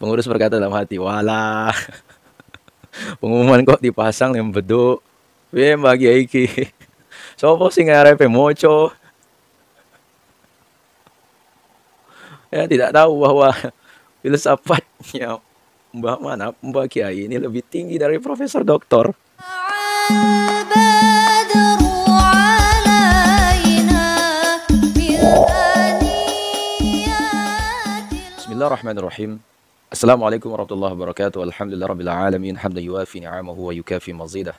Pengurus berkata dalam hati, walah, pengumuman kok dipasang yang beduk. Weh bagi iki. Sopo sing ngarepe moco. Ya tidak tahu bahwa filsafatnya Mbah Manap, Mbah Kiai ini lebih tinggi dari Profesor Doktor. Bismillahirrahmanirrahim. Assalamualaikum warahmatullahi wabarakatuh. Alhamdulillah rabbil alamin. Hamdan yuafi ni'amahu wa yukafi mazidah.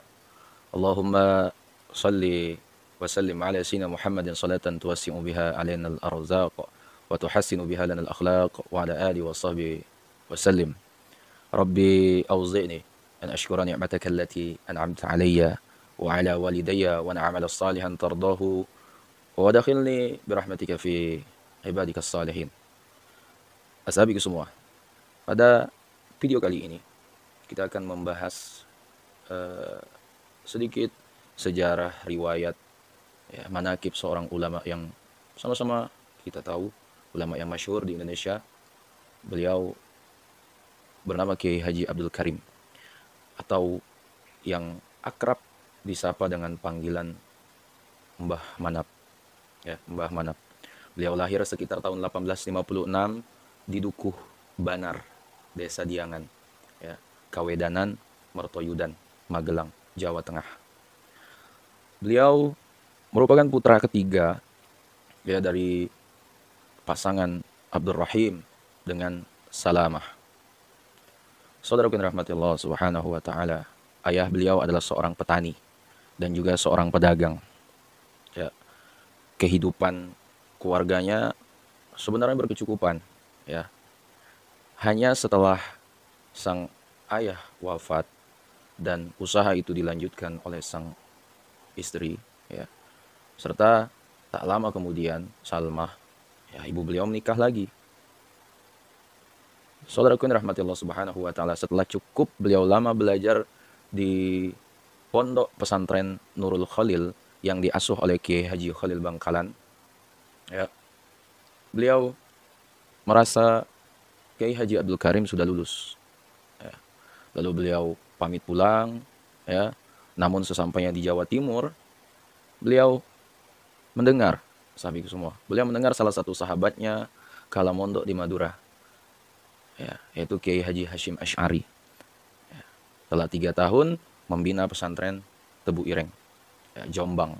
Allahumma salli wa sallim ala sayyidina Muhammadin salatan tuwassi'u biha alaina al-arzaq wa tuhassinu biha lana al-akhlaq wa ala alihi wa sahbihi wa sallim. Rabbi awzi'ni an ashkura ni'mataka allati an'amta alayya wa ala walidayya wa na'amala salihan tardahu wa dakhilni birahmatika fi ibadika salihin. Ashabiku semua, pada video kali ini kita akan membahas sedikit sejarah riwayat ya, manakib seorang ulama yang sama-sama kita tahu, ulama yang masyhur di Indonesia. Beliau bernama Kiai Haji Abdul Karim, atau yang akrab disapa dengan panggilan Mbah Manap. Ya, Mbah Manap. Beliau lahir sekitar tahun 1856 di Dukuh Banar, Desa Diangan, ya, Kawedanan, Mertoyudan, Magelang, Jawa Tengah. Beliau merupakan putra ketiga ya dari pasangan Abdul Rahim dengan Salamah. Saudaraku yang dirahmati Allah Subhanahu wa taala, ayah beliau adalah seorang petani dan juga seorang pedagang. Ya, kehidupan keluarganya sebenarnya berkecukupan, ya. Hanya setelah sang ayah wafat dan usaha itu dilanjutkan oleh sang istri, ya. Serta tak lama kemudian Salmah, ya, ibu beliau menikah lagi. Saudaraku yang dirahmati Allah Subhanahu wa taala, setelah cukup beliau lama belajar di pondok pesantren Nurul Khalil yang diasuh oleh Kiai Haji Khalil Bangkalan, ya, beliau merasa Kiai Haji Abdul Karim sudah lulus, ya. Lalu beliau pamit pulang, ya. Namun sesampainya di Jawa Timur, beliau mendengar, sahabatku semua, beliau mendengar salah satu sahabatnya kala mondok di Madura, ya, yaitu Kiai Haji Hashim Asy'ari, ya. Setelah 3 tahun membina pesantren Tebu Ireng, ya, Jombang,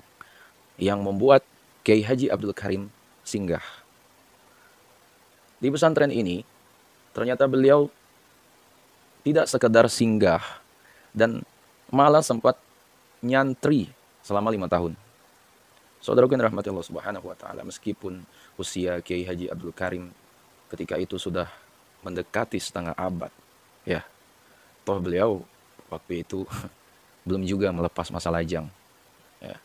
yang membuat Kiai Haji Abdul Karim singgah. Di pesantren ini, ternyata beliau tidak sekedar singgah dan malah sempat nyantri selama 5 tahun. Saudaraku yang dirahmati Allah Subhanahu wa taala, meskipun usia Kiai Haji Abdul Karim ketika itu sudah mendekati setengah abad, ya, toh beliau waktu itu belum juga melepas masa lajang, ya.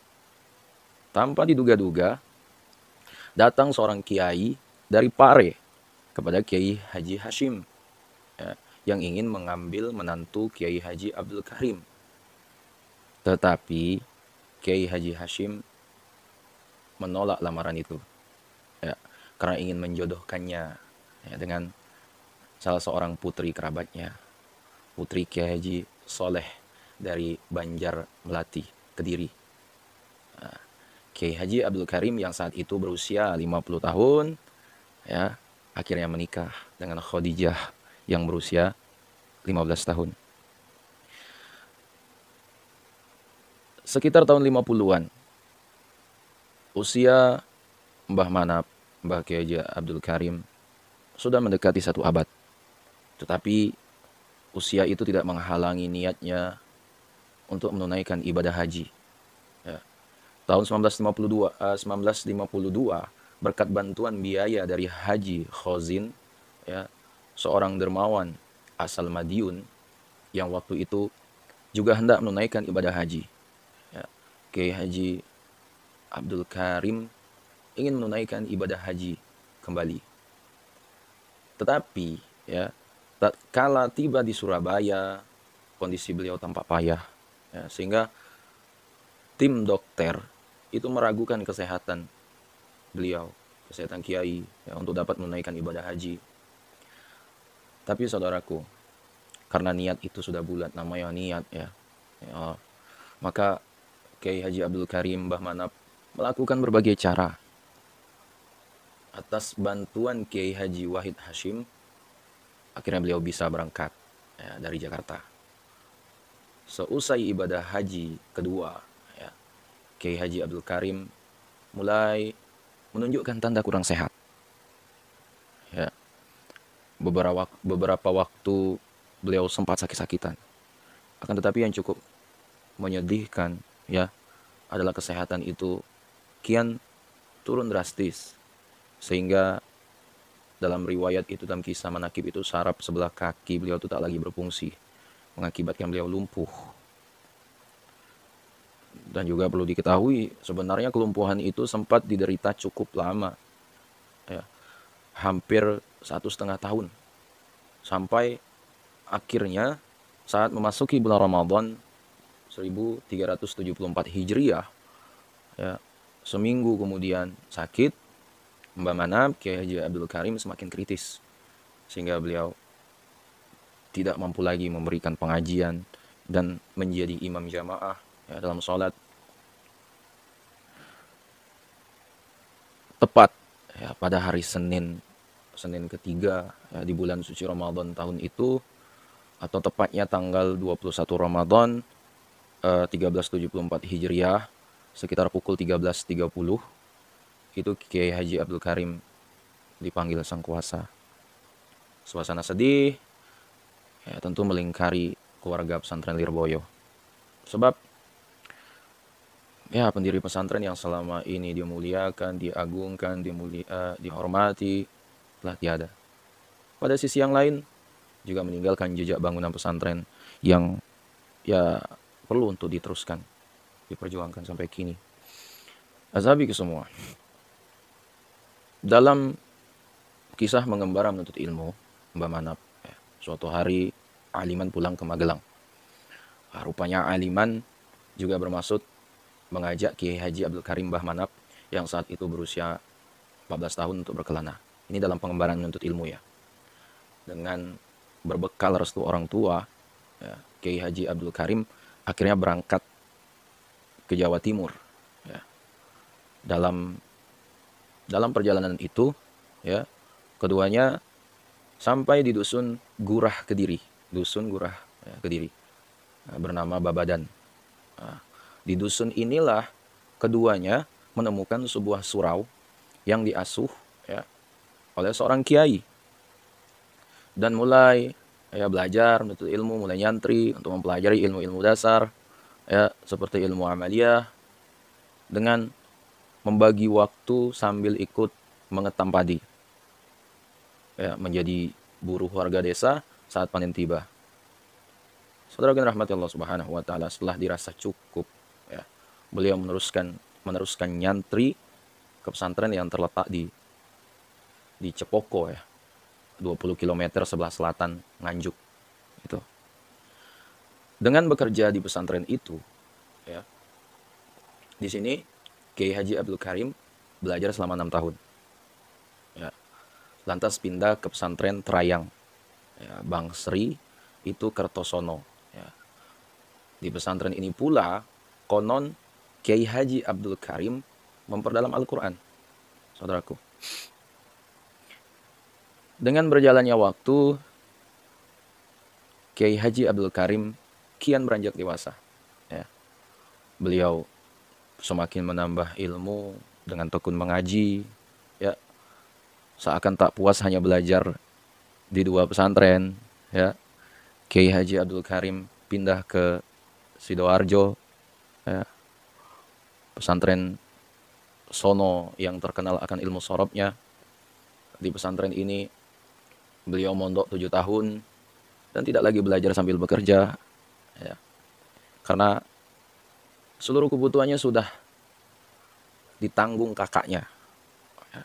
Tanpa diduga-duga datang seorang kiai dari Pare kepada Kiai Haji Hashim, ya, yang ingin mengambil menantu Kiai Haji Abdul Karim. Tetapi Kiai Haji Hashim menolak lamaran itu, ya, karena ingin menjodohkannya, ya, dengan salah seorang putri kerabatnya, putri Kiai Haji Soleh dari Banjar Melati, Kediri. Nah, Kiai Haji Abdul Karim yang saat itu berusia 50 tahun, ya, akhirnya menikah dengan Khadijah yang berusia 15 tahun. Sekitar tahun 50-an, usia Mbah Manap, Mbah Kiai Haji Abdul Karim sudah mendekati 1 abad. Tetapi usia itu tidak menghalangi niatnya untuk menunaikan ibadah haji, ya. Tahun 1952 berkat bantuan biaya dari Haji Khozin, ya, seorang dermawan asal Madiun yang waktu itu juga hendak menunaikan ibadah haji, ya. Kiai Haji Abdul Karim ingin menunaikan ibadah haji kembali. Tetapi, ya, tatkala tiba di Surabaya, kondisi beliau tampak payah, ya, sehingga tim dokter itu meragukan kesehatan beliau, kesehatan kiai, ya, untuk dapat menunaikan ibadah haji. Tapi saudaraku, karena niat itu sudah bulat, namanya niat ya, ya, maka Kiai Haji Abdul Karim Mbah Manap melakukan berbagai cara. Atas bantuan Kiai Haji Wahid Hashim, akhirnya beliau bisa berangkat ya, dari Jakarta. Seusai ibadah haji kedua, ya, Kiai Haji Abdul Karim mulai menunjukkan tanda kurang sehat. Ya, beberapa waktu beliau sempat sakit-sakitan. Akan tetapi yang cukup menyedihkan ya adalah kesehatan itu kian turun drastis, sehingga dalam riwayat itu, dalam kisah manakib itu, saraf sebelah kaki beliau itu tak lagi berfungsi, mengakibatkan beliau lumpuh. Dan juga perlu diketahui, sebenarnya kelumpuhan itu sempat diderita cukup lama, ya, hampir 1,5 tahun, sampai akhirnya saat memasuki bulan Ramadan 1374 Hijriah, ya, seminggu kemudian sakit, Mbah Manap, Kiai Haji Abdul Karim semakin kritis, sehingga beliau tidak mampu lagi memberikan pengajian dan menjadi imam jamaah ya, dalam sholat. Tepat ya, pada hari Senin ketiga ya, di bulan suci Ramadan tahun itu, atau tepatnya tanggal 21 Ramadan 1374 Hijriah, sekitar pukul 13.30, itu Kiai Haji Abdul Karim dipanggil Sang Kuasa. Suasana sedih ya, tentu melingkari keluarga pesantren Lirboyo. Sebab ya, pendiri pesantren yang selama ini dimuliakan, diagungkan, dihormati telah tiada. Pada sisi yang lain juga meninggalkan jejak bangunan pesantren yang ya perlu untuk diteruskan, diperjuangkan sampai kini. Azabi ke semua. Dalam kisah mengembara menuntut ilmu Mbah Manap, ya, suatu hari Aliman pulang ke Magelang. Rupanya Aliman juga bermaksud mengajak Kiai Haji Abdul Karim Mbah Manap yang saat itu berusia 14 tahun untuk berkelana. Ini dalam pengembaraan menuntut ilmu ya. Dengan berbekal restu orang tua, ya, Kiai Haji Abdul Karim akhirnya berangkat ke Jawa Timur. Ya. Dalam perjalanan itu, ya, keduanya sampai di dusun Gurah Kediri, ya, Kediri, bernama Babadan. Nah, di dusun inilah keduanya menemukan sebuah surau yang diasuh ya, oleh seorang kiai, dan mulai ya belajar menuntut ilmu, mulai nyantri untuk mempelajari ilmu-ilmu dasar ya, seperti ilmu amaliyah, dengan membagi waktu sambil ikut mengetam padi ya, menjadi buruh warga desa saat panen tiba. Saudara yang rahmati Allah Subhanahu wa taala, setelah dirasa cukup ya, beliau meneruskan nyantri ke pesantren yang terletak di Cepoko ya, 20 km sebelah selatan Nganjuk itu. Dengan bekerja di pesantren itu ya, di sini Kiai Haji Abdul Karim belajar selama 6 tahun ya, lantas pindah ke pesantren Trayang ya, Bang Sri itu Kertosono ya. Di pesantren ini pula konon Kiai Haji Abdul Karim memperdalam Al-Quran, saudaraku. Dengan berjalannya waktu, Kiai Haji Abdul Karim kian beranjak dewasa. Ya. Beliau semakin menambah ilmu dengan tekun mengaji. Ya. Seakan tak puas hanya belajar di 2 pesantren. Ya. Kiai Haji Abdul Karim pindah ke Sidoarjo. Ya. Pesantren sono yang terkenal akan ilmu sorobnya. Di pesantren ini beliau mondok 7 tahun dan tidak lagi belajar sambil bekerja ya, karena seluruh kebutuhannya sudah ditanggung kakaknya ya.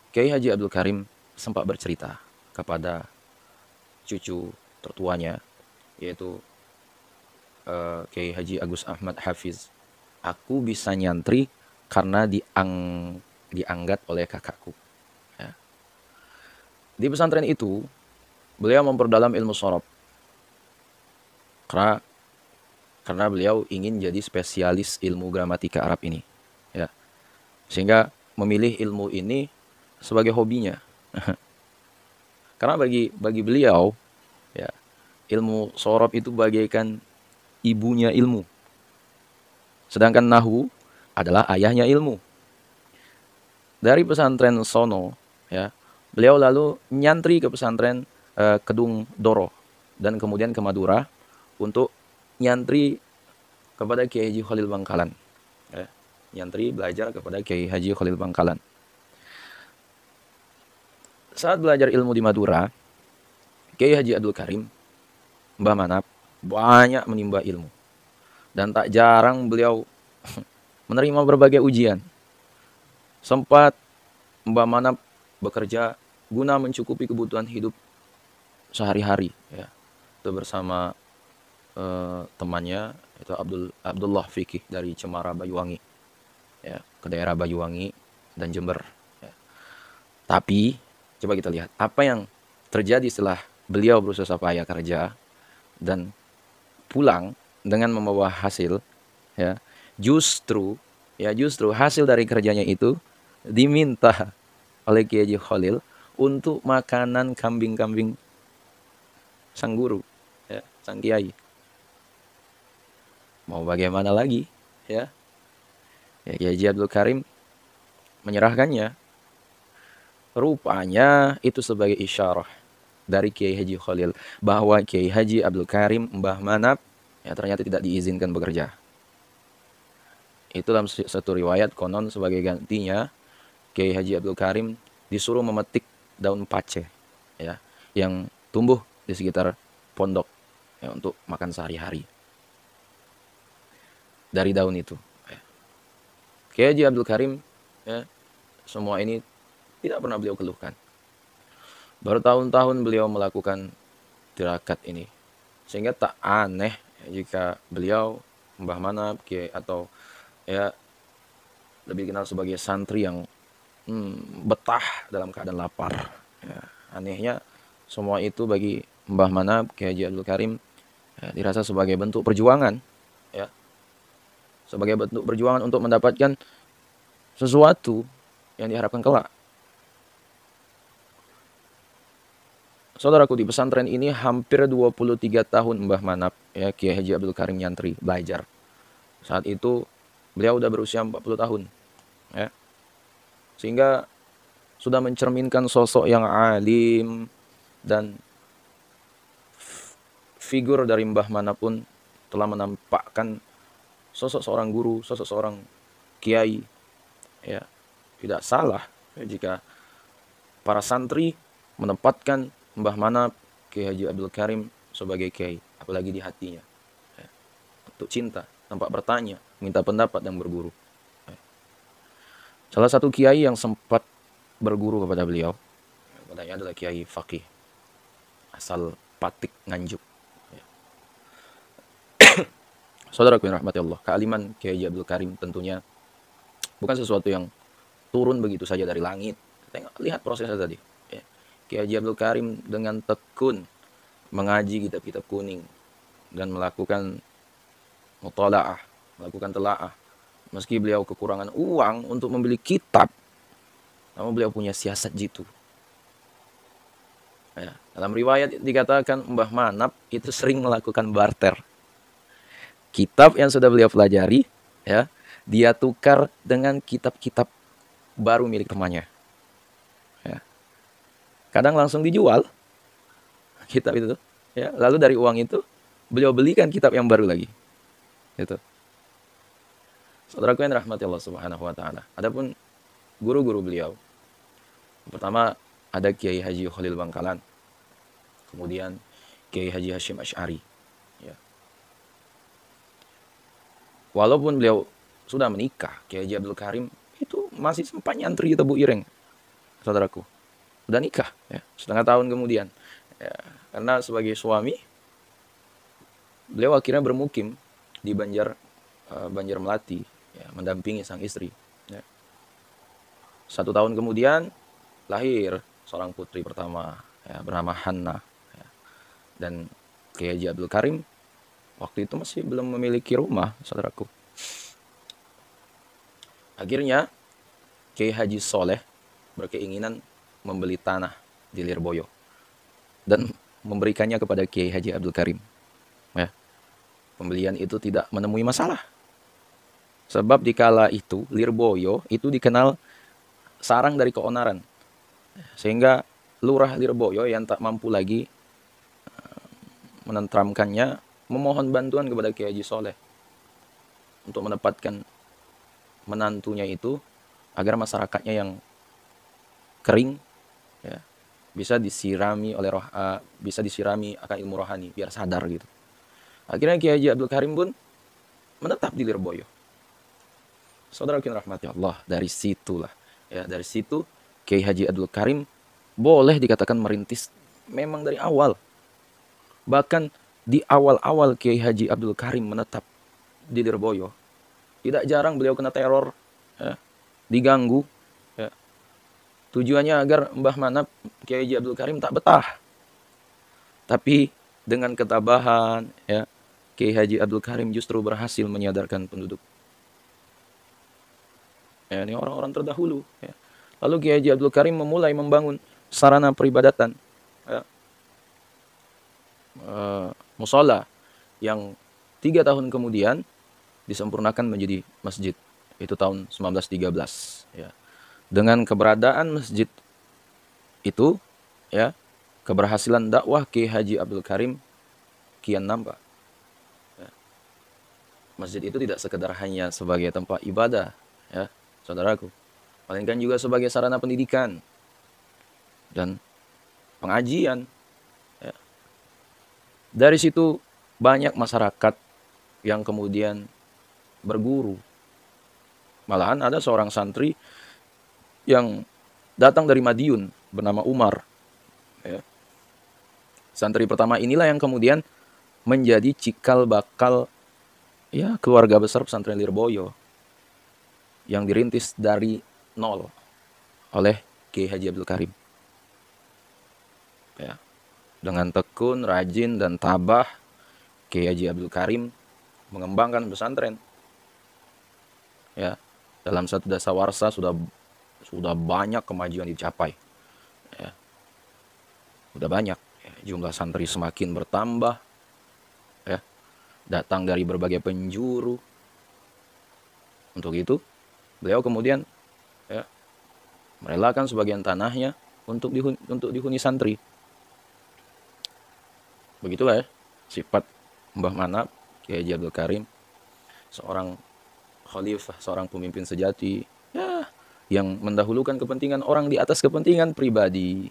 Kiai Haji Abdul Karim sempat bercerita kepada cucu tertuanya, yaitu Kiai Haji Agus Ahmad Hafiz, aku bisa nyantri karena dianggat oleh kakakku. Di pesantren itu Beliau memperdalam ilmu shorof karena beliau ingin jadi spesialis ilmu gramatika Arab ini, ya. Sehingga memilih ilmu ini sebagai hobinya. Karena bagi beliau, ya, ilmu shorof itu bagaikan ibunya ilmu. Sedangkan nahwu adalah ayahnya ilmu. Dari pesantren sono, ya, beliau lalu nyantri ke pesantren Kedung Doro dan kemudian ke Madura untuk nyantri kepada Kiai Haji Khalil Bangkalan. Ya, nyantri belajar kepada Kiai Haji Khalil Bangkalan. Saat belajar ilmu di Madura, Kiai Haji Abdul Karim, Mbah Manap, banyak menimba ilmu. Dan tak jarang beliau menerima berbagai ujian. Sempat Mbah Manap bekerja guna mencukupi kebutuhan hidup sehari-hari, ya. Itu bersama temannya, itu Abdullah Fikih dari Cemara Banyuwangi, ya, ke daerah Banyuwangi dan Jember, ya. Tapi coba kita lihat apa yang terjadi setelah beliau berusaha payah kerja dan pulang dengan membawa hasil, ya. Justru hasil dari kerjanya itu diminta oleh Kiai Haji Khalil untuk makanan kambing-kambing sang guru, ya, sang kiai. Mau bagaimana lagi, ya? Ya, Kiai Haji Abdul Karim menyerahkannya. Rupanya itu sebagai isyarah dari Kiai Haji Khalil bahwa Kiai Haji Abdul Karim Mbah Manap, ya, ternyata tidak diizinkan bekerja. Itu dalam satu riwayat, konon sebagai gantinya Kiai Haji Abdul Karim disuruh memetik daun pace, ya, yang tumbuh di sekitar pondok, ya, untuk makan sehari-hari. Dari daun itu, ya. Kiai Haji Abdul Karim, ya, semua ini tidak pernah beliau keluhkan. Baru tahun-tahun beliau melakukan tirakat ini, sehingga tak aneh jika beliau Mbah Manap, Kiai, atau, ya, lebih dikenal sebagai santri yang betah dalam keadaan lapar, ya. Anehnya semua itu bagi Mbah Manap, Kiai Haji Abdul Karim, ya, dirasa sebagai bentuk perjuangan, ya, sebagai bentuk perjuangan untuk mendapatkan sesuatu yang diharapkan kelak. Saudaraku, di pesantren ini hampir 23 tahun Mbah Manap, ya, Kiai Haji Abdul Karim nyantri belajar. Saat itu beliau udah berusia 40 tahun, ya. Sehingga sudah mencerminkan sosok yang alim, dan figur dari Mbah Manap pun telah menampakkan sosok seorang guru, sosok seorang kiai, ya. Tidak salah, ya, jika para santri menempatkan Mbah Manap, Kiai Haji Abdul Karim sebagai kiai, apalagi di hatinya, ya, untuk cinta, tanpa bertanya, minta pendapat dan berguru, ya. Salah satu kiai yang sempat berguru kepada beliau, katanya, adalah Kiai Fakih asal Patik Nganjuk, ya. Saudaraku yang rahmati Allah, kealiman Kiai Haji Abdul Karim tentunya bukan sesuatu yang turun begitu saja dari langit. Tengok, lihat prosesnya tadi, ya. Kiai Haji Abdul Karim dengan tekun mengaji kitab-kitab kuning dan melakukan mutalaah, melakukan telaah. Meski beliau kekurangan uang untuk membeli kitab, namun beliau punya siasat jitu, ya. Dalam riwayat dikatakan Mbah Manap itu sering melakukan barter. Kitab yang sudah beliau pelajari, ya, dia tukar dengan kitab-kitab baru milik temannya, ya. Kadang langsung dijual kitab itu, ya. Lalu dari uang itu beliau belikan kitab yang baru lagi, gitu. Saudaraku yang rahmati Allah Subhanahu wa taala. Adapun guru-guru beliau, pertama ada Kiai Haji Khalil Bangkalan, kemudian Kiai Haji Hashim Asy'ari, ya. Walaupun beliau sudah menikah, Kiai Haji Abdul Karim itu masih sempat nyantri di Tebu Ireng, saudaraku. Sudah nikah, ya, setengah tahun kemudian, ya. Karena sebagai suami, beliau akhirnya bermukim di Banjarmelati, ya, mendampingi sang istri, ya. 1 tahun kemudian lahir seorang putri pertama, ya, bernama Hanna. Dan Kiai Haji Abdul Karim waktu itu masih belum memiliki rumah, saudaraku. Akhirnya Kiai Haji Soleh berkeinginan membeli tanah di Lirboyo dan memberikannya kepada Kiai Haji Abdul Karim. Ya. Pembelian itu tidak menemui masalah. Sebab di kala itu Lirboyo itu dikenal sarang dari keonaran. Sehingga lurah Lirboyo yang tak mampu lagi menentramkannya memohon bantuan kepada Kiai Haji Soleh untuk menempatkan menantunya itu agar masyarakatnya yang kering ya, bisa disirami oleh bisa disirami akan ilmu rohani biar sadar gitu. Akhirnya Kiai Haji Abdul Karim pun menetap di Lirboyo. Saudara yang rahmati Allah, dari situlah ya, dari situ Kiai Haji Abdul Karim boleh dikatakan merintis memang dari awal. Bahkan di awal-awal Kiai Haji Abdul Karim menetap di Lirboyo, tidak jarang beliau kena teror, ya, diganggu. Ya. Tujuannya agar Mbah Manap Kiai Haji Abdul Karim tak betah. Tapi dengan ketabahan, ya, Kiai Haji Abdul Karim justru berhasil menyadarkan penduduk. Ya, ini orang-orang terdahulu. Ya. Lalu Kiai Haji Abdul Karim memulai membangun sarana peribadatan. Ya. Musola yang 3 tahun kemudian disempurnakan menjadi masjid. Itu tahun 1913. Ya. Dengan keberadaan masjid itu, ya, keberhasilan dakwah Kiai Haji Abdul Karim kian nampak. Ya. Masjid itu tidak sekedar hanya sebagai tempat ibadah, ya, saudaraku, melainkan juga sebagai sarana pendidikan dan pengajian. Ya. Dari situ banyak masyarakat yang kemudian berguru. Malahan ada seorang santri yang datang dari Madiun bernama Umar. Ya. Santri pertama inilah yang kemudian menjadi cikal bakal, ya, keluarga besar pesantren Lirboyo yang dirintis dari nol oleh Kiai Haji Abdul Karim. Ya. Dengan tekun, rajin, dan tabah, Kiai Haji Abdul Karim mengembangkan pesantren. Ya, dalam satu dasawarsa sudah banyak kemajuan dicapai. Ya. Sudah banyak. Ya, jumlah santri semakin bertambah. Ya. Datang dari berbagai penjuru. Untuk itu, beliau kemudian, ya, merelakan sebagian tanahnya untuk dihuni santri. Begitulah ya sifat Mbah Manap Kiai Haji Abdul Karim, seorang khalifah, seorang pemimpin sejati, ya, yang mendahulukan kepentingan orang di atas kepentingan pribadi.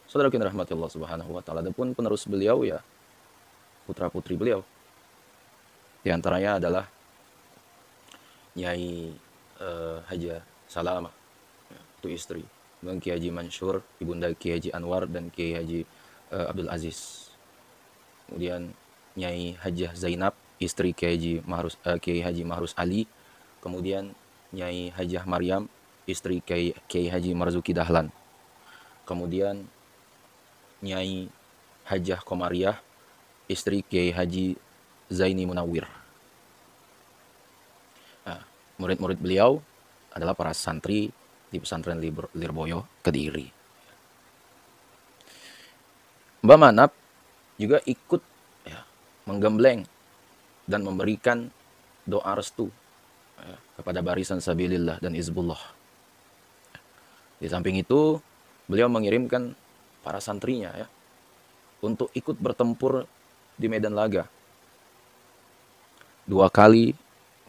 Saudara yang rahmati Allah Subhanahu wa taala, adapun penerus beliau ya putra-putri beliau. Di antaranya adalah Nyai Haja Salamah, ya, itu istri. Kemudian Kiai Haji Mansur, ibunda Kiai Haji Anwar dan Kiai Haji Abdul Aziz. Kemudian Nyai Hajah Zainab, istri Kiai Haji Mahrus Ali. Kemudian Nyai Hajah Maryam, istri Kiai Haji Marzuki Dahlan. Kemudian Nyai Hajah Komariah, istri Kiai Haji Zaini Munawir. Nah, murid-murid beliau adalah para santri di pesantren Lirboyo Kediri. Mbah Manap juga ikut, ya, menggembleng dan memberikan doa restu, ya, kepada barisan Sabilillah dan Hizbullah. Di samping itu, beliau mengirimkan para santrinya, ya, untuk ikut bertempur di medan laga. 2 kali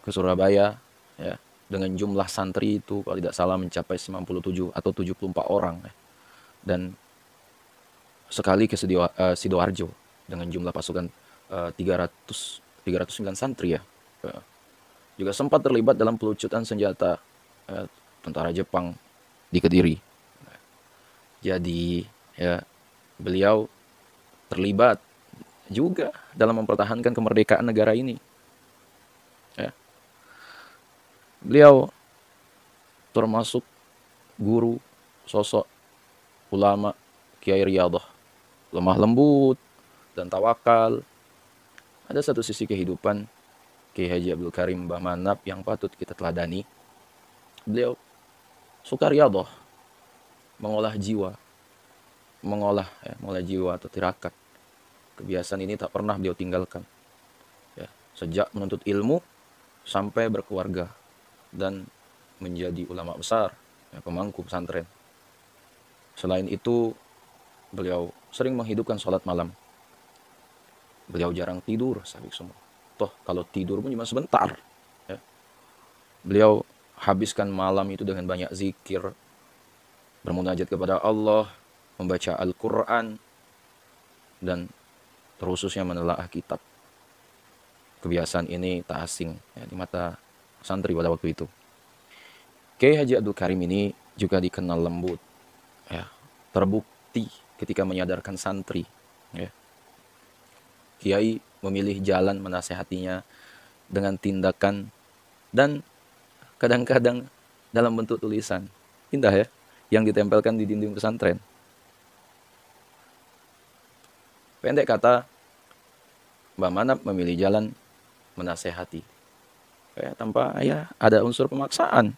ke Surabaya, ya, dengan jumlah santri itu kalau tidak salah mencapai 97 atau 74 orang, ya. Dan sekali ke Sidoarjo dengan jumlah pasukan 309 santri, ya. Juga sempat terlibat dalam pelucutan senjata tentara Jepang di Kediri. Jadi, ya, beliau terlibat juga dalam mempertahankan kemerdekaan negara ini. Ya. Beliau termasuk guru, sosok ulama Kiai Riyadhah, lemah lembut dan tawakal. Ada satu sisi kehidupan Kiai Haji Abdul Karim Mbah Manap yang patut kita teladani. Beliau suka riyadhah, mengolah jiwa, mengolah jiwa atau tirakat. Kebiasaan ini tak pernah beliau tinggalkan. Ya, sejak menuntut ilmu sampai berkeluarga dan menjadi ulama besar, ya, pemangku pesantren. Selain itu, beliau sering menghidupkan sholat malam. Beliau jarang tidur, sahabat semua. Toh kalau tidur pun cuma sebentar. Ya. Beliau habiskan malam itu dengan banyak zikir, bermunajat kepada Allah, membaca Al-Quran, dan terkhususnya menelaah kitab. Kebiasaan ini tak asing ya, di mata santri pada waktu itu. Kiai Haji Abdul Karim ini juga dikenal lembut, ya, terbukti ketika menyadarkan santri. Ya. Kiai memilih jalan menasehatinya dengan tindakan dan kadang-kadang dalam bentuk tulisan. Indah ya, yang ditempelkan di dinding pesantren. Pendek kata, Mbah Manap memilih jalan menasehati. Ya, tanpa ya ada unsur pemaksaan.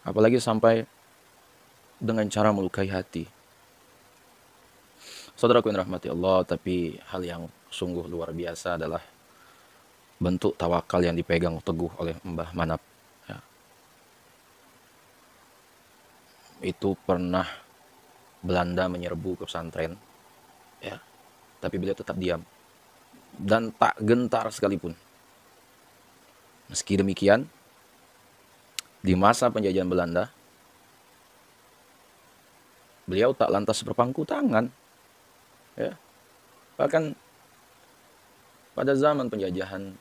Apalagi sampai dengan cara melukai hati. Saudaraku yang rahmati Allah, tapi hal yang sungguh luar biasa adalah bentuk tawakal yang dipegang teguh oleh Mbah Manap. Ya. Itu pernah Belanda menyerbu ke pesantren, ya, tapi beliau tetap diam dan tak gentar sekalipun. Meski demikian, di masa penjajahan Belanda, beliau tak lantas berpangku tangan. Ya. Bahkan pada zaman penjajahan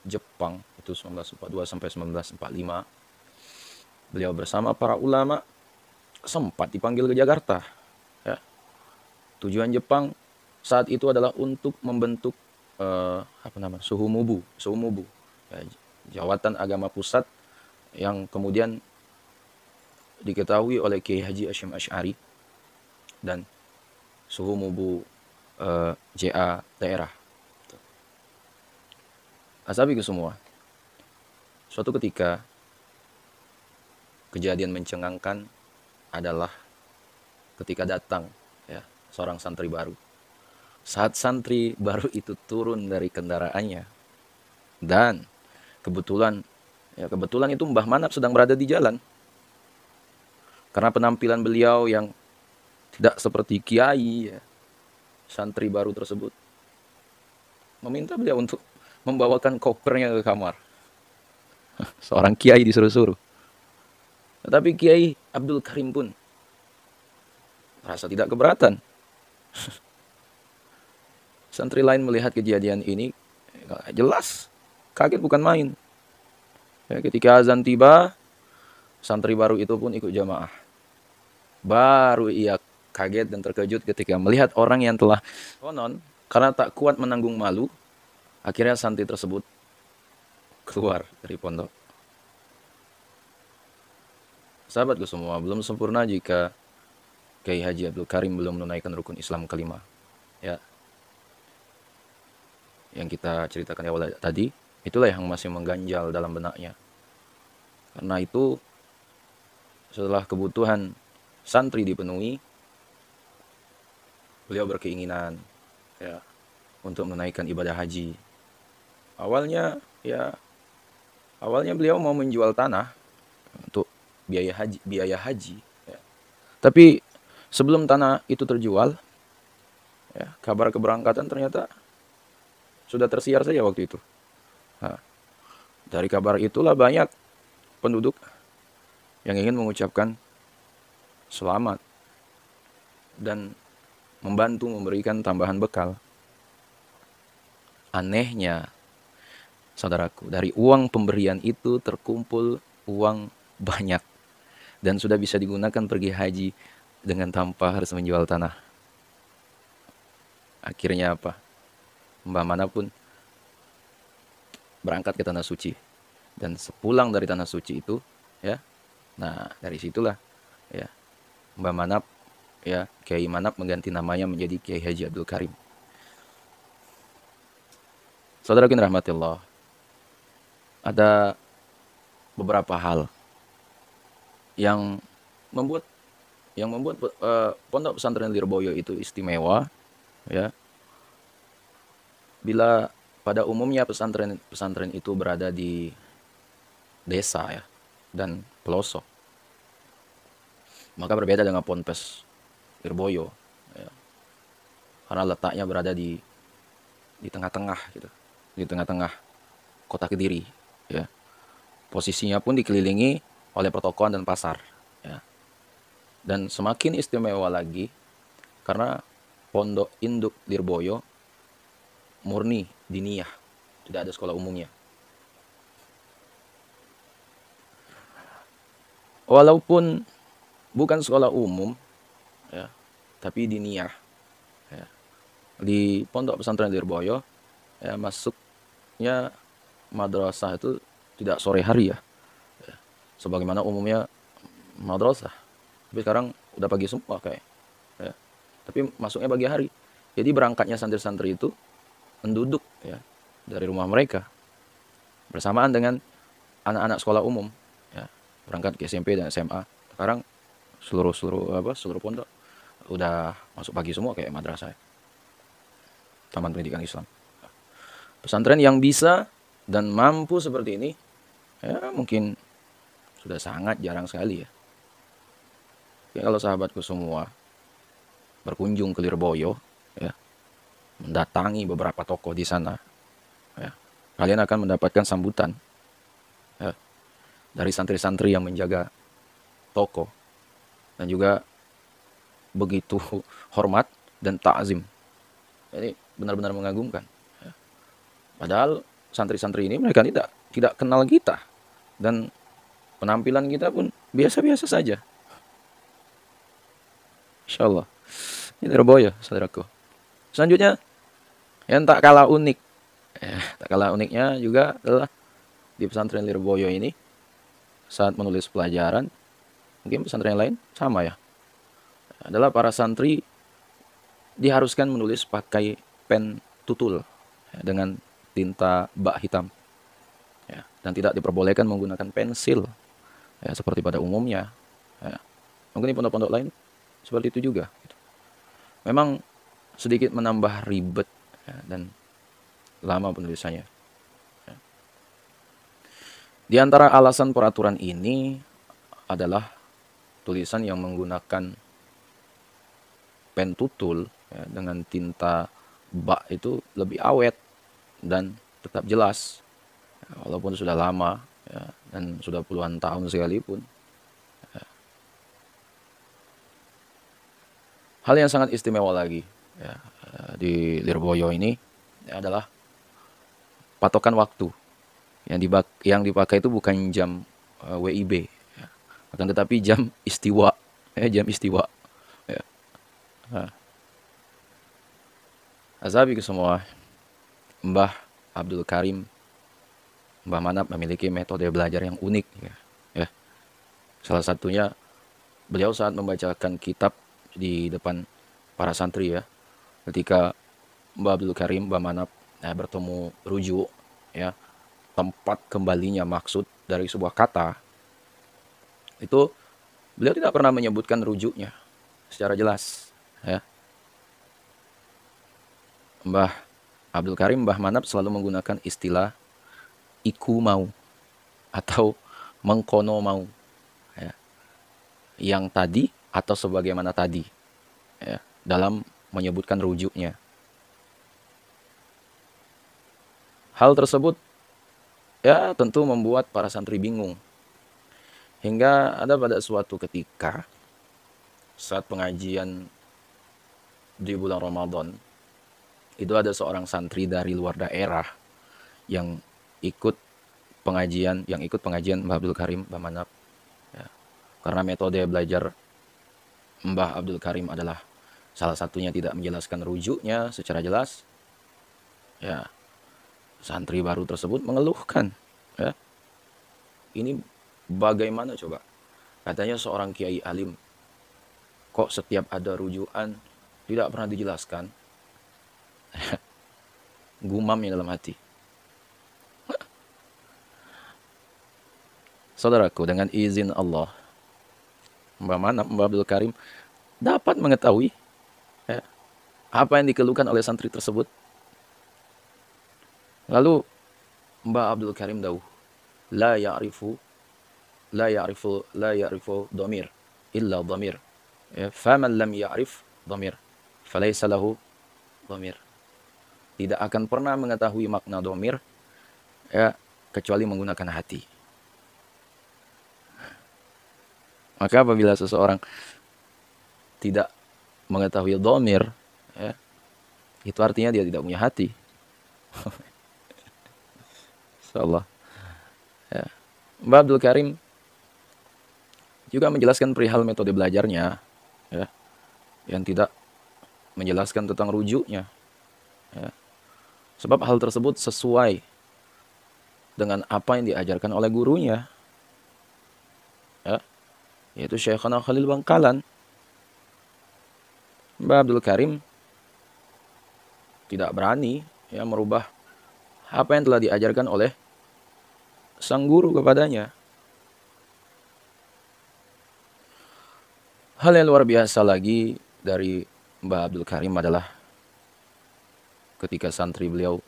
Jepang itu 1942 sampai 1945, beliau bersama para ulama sempat dipanggil ke Jakarta. Ya. Tujuan Jepang saat itu adalah untuk membentuk Suhumubu, ya, jawatan agama pusat yang kemudian diketahui oleh Kiai Haji Hasyim Asy'ari dan Suhumubu JA daerah. Asabiku semua, suatu ketika kejadian mencengangkan adalah ketika datang ya seorang santri baru. Saat santri baru itu turun dari kendaraannya dan kebetulan itu Mbah Manap sedang berada di jalan. Karena penampilan beliau yang tidak seperti kiai, ya, santri baru tersebut meminta beliau untuk membawakan kopernya ke kamar. Seorang kiai disuruh-suruh. Tetapi Kiai Abdul Karim pun merasa tidak keberatan. Santri lain melihat kejadian ini jelas kaget bukan main. Ya, ketika azan tiba, santri baru itu pun ikut jamaah. Baru ia kaget dan terkejut ketika melihat orang yang telah konon karena tak kuat menanggung malu, akhirnya santri tersebut keluar dari pondok. Sahabatku semua, belum sempurna jika Kiai Haji Abdul Karim belum menunaikan rukun Islam kelima. Ya, yang kita ceritakan di awal tadi, itulah yang masih mengganjal dalam benaknya. Karena itu, setelah kebutuhan santri dipenuhi, beliau berkeinginan ya untuk menunaikan ibadah haji. Awalnya beliau mau menjual tanah untuk biaya haji. Ya. Tapi sebelum tanah itu terjual, ya, kabar keberangkatan ternyata sudah tersiar saja waktu itu. Nah, dari kabar itulah banyak penduduk yang ingin mengucapkan selamat dan membantu memberikan tambahan bekal. Anehnya, saudaraku, dari uang pemberian itu terkumpul uang banyak dan sudah bisa digunakan pergi haji dengan tanpa harus menjual tanah. Akhirnya apa? Mbah Manap pun berangkat ke tanah suci dan sepulang dari tanah suci itu, ya, nah dari situlah, ya, Mbah Manap, ya, Kiai Manap mengganti namanya menjadi Kiai Haji Abdul Karim. Saudara yang rahmati Allah, ada beberapa hal yang membuat Pondok Pesantren Lirboyo itu istimewa, ya. Bila pada umumnya pesantren itu berada di desa, ya, dan pelosok, maka berbeda dengan Ponpes Lirboyo, ya, karena letaknya berada di tengah-tengah gitu, di tengah-tengah kota Kediri, ya. Posisinya pun dikelilingi oleh pertokoan dan pasar, ya. Dan semakin istimewa lagi karena Pondok Induk Lirboyo murni diniyah, tidak ada sekolah umumnya. Walaupun bukan sekolah umum, ya, tapi diniyah, ya. Di Pondok Pesantren Lirboyo, ya, masuknya madrasah itu tidak sore hari, ya, sebagaimana umumnya madrasah. Tapi sekarang udah pagi semua kayak, ya. Tapi masuknya pagi hari. Jadi berangkatnya santri-santri itu menduduk, ya, dari rumah mereka bersamaan dengan anak-anak sekolah umum, ya, berangkat ke SMP dan SMA. Sekarang seluruh pondok udah masuk pagi semua kayak madrasah, ya. Taman Pendidikan Islam. Pesantren yang bisa dan mampu seperti ini, ya, mungkin sudah sangat jarang sekali, ya. Ya, kalau sahabatku semua berkunjung ke Lirboyo, ya, mendatangi beberapa toko di sana, ya, kalian akan mendapatkan sambutan, ya, dari santri-santri yang menjaga toko, dan juga begitu hormat dan ta'zim. Jadi benar-benar mengagumkan, ya. Padahal santri-santri ini mereka tidak kenal kita, dan penampilan kita pun biasa-biasa saja. Insyaallah. Ini Lirboyo, saudaraku. Selanjutnya yang tak kalah unik, tak kalah uniknya juga adalah di pesantren Lirboyo ini saat menulis pelajaran, mungkin pesantren lain sama, ya, adalah para santri diharuskan menulis pakai pen tutul, ya, dengan tinta bak hitam, ya, dan tidak diperbolehkan menggunakan pensil, ya, seperti pada umumnya, ya. Mungkin di pondok-pondok lain seperti itu juga, gitu. Memang sedikit menambah ribet, ya, dan lama penulisannya, ya. Di antara alasan peraturan ini adalah tulisan yang menggunakan pen tutul, ya, dengan tinta bak itu lebih awet dan tetap jelas, ya, walaupun sudah lama, ya, dan sudah puluhan tahun sekalipun, ya. Hal yang sangat istimewa lagi, ya, di Lirboyo ini, ya, adalah patokan waktu yang dipakai itu bukan jam WIB, ya, akan tetapi jam istiwa, jam istiwa, ya. Nah, azabi ke semua, Mbah Abdul Karim, Mbah Manap memiliki metode belajar yang unik, ya, ya. Salah satunya beliau saat membacakan kitab di depan para santri, ya, ketika Mbah Abdul Karim, Mbah Manap, ya, bertemu rujuk, ya, tempat kembalinya maksud dari sebuah kata, itu beliau tidak pernah menyebutkan rujuknya secara jelas, ya. Mbah Abdul Karim, Mbah Manap selalu menggunakan istilah iku mau atau mengkono mau, ya, yang tadi atau sebagaimana tadi, ya, dalam menyebutkan rujuknya. Hal tersebut, ya, tentu membuat para santri bingung. Hingga ada pada suatu ketika saat pengajian di bulan Ramadan, itu ada seorang santri dari luar daerah yang ikut pengajian Mbah Abdul Karim, Mbah Manap, ya. Karena metode belajar Mbah Abdul Karim adalah salah satunya tidak menjelaskan rujuknya secara jelas, ya, santri baru tersebut mengeluhkan, ya, ini bagaimana coba, katanya seorang kiai alim Kok setiap ada rujukan tidak pernah dijelaskan? Gumamnya dalam hati. Saudaraku, dengan izin Allah, Mbak Manap, Mbak Abdul Karim dapat mengetahui ya, apa yang dikeluhkan oleh santri tersebut. Lalu Mbak Abdul Karim tahu, la ya'rifu dhamir illa dhamir. Ya, faman lam ya'rif dhamir falaysa lahu dhamir. Tidak akan pernah mengetahui makna dhamir ya, kecuali menggunakan hati. Maka apabila seseorang tidak mengetahui dhamir, ya, itu artinya dia tidak punya hati. Insyaallah. Ya. Mbak Abdul Karim juga menjelaskan perihal metode belajarnya, ya, yang tidak menjelaskan tentang rujuknya. Ya. Sebab hal tersebut sesuai dengan apa yang diajarkan oleh gurunya, ya, yaitu Syekhana Khalil Bangkalan. Mbak Abdul Karim tidak berani ya merubah apa yang telah diajarkan oleh sang guru kepadanya. Hal yang luar biasa lagi dari Mbah Abdul Karim adalah ketika santri beliau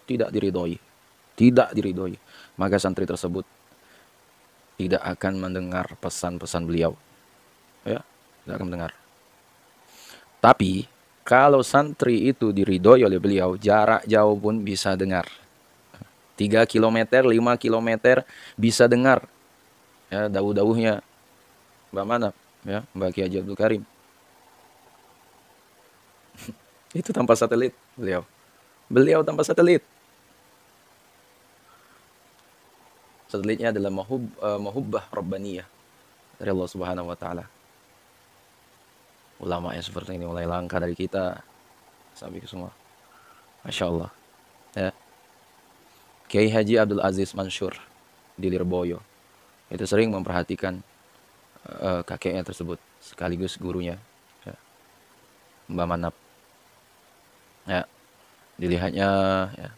tidak diridhoi, maka santri tersebut tidak akan mendengar pesan-pesan beliau. Ya, tidak akan mendengar. Tapi kalau santri itu diridhoi oleh beliau, jarak jauh pun bisa dengar. 3 km, 5 km bisa dengar ya dawuh-dawuhnya Mbak Manap, ya, Mbak Kiai Haji Abdul Karim. Itu tanpa satelit beliau. Beliau tanpa satelit. Satelitnya adalah mahubbah rabbaniyah dari Allah Subhanahu wa taala. Ulama yang seperti ini mulai langka dari kita sampai ke semua. Masya Allah. Ya. Kiai Haji Abdul Aziz Mansur di Lirboyo itu sering memperhatikan kakeknya tersebut sekaligus gurunya, ya, Mbah Manap. Ya, dilihatnya ya,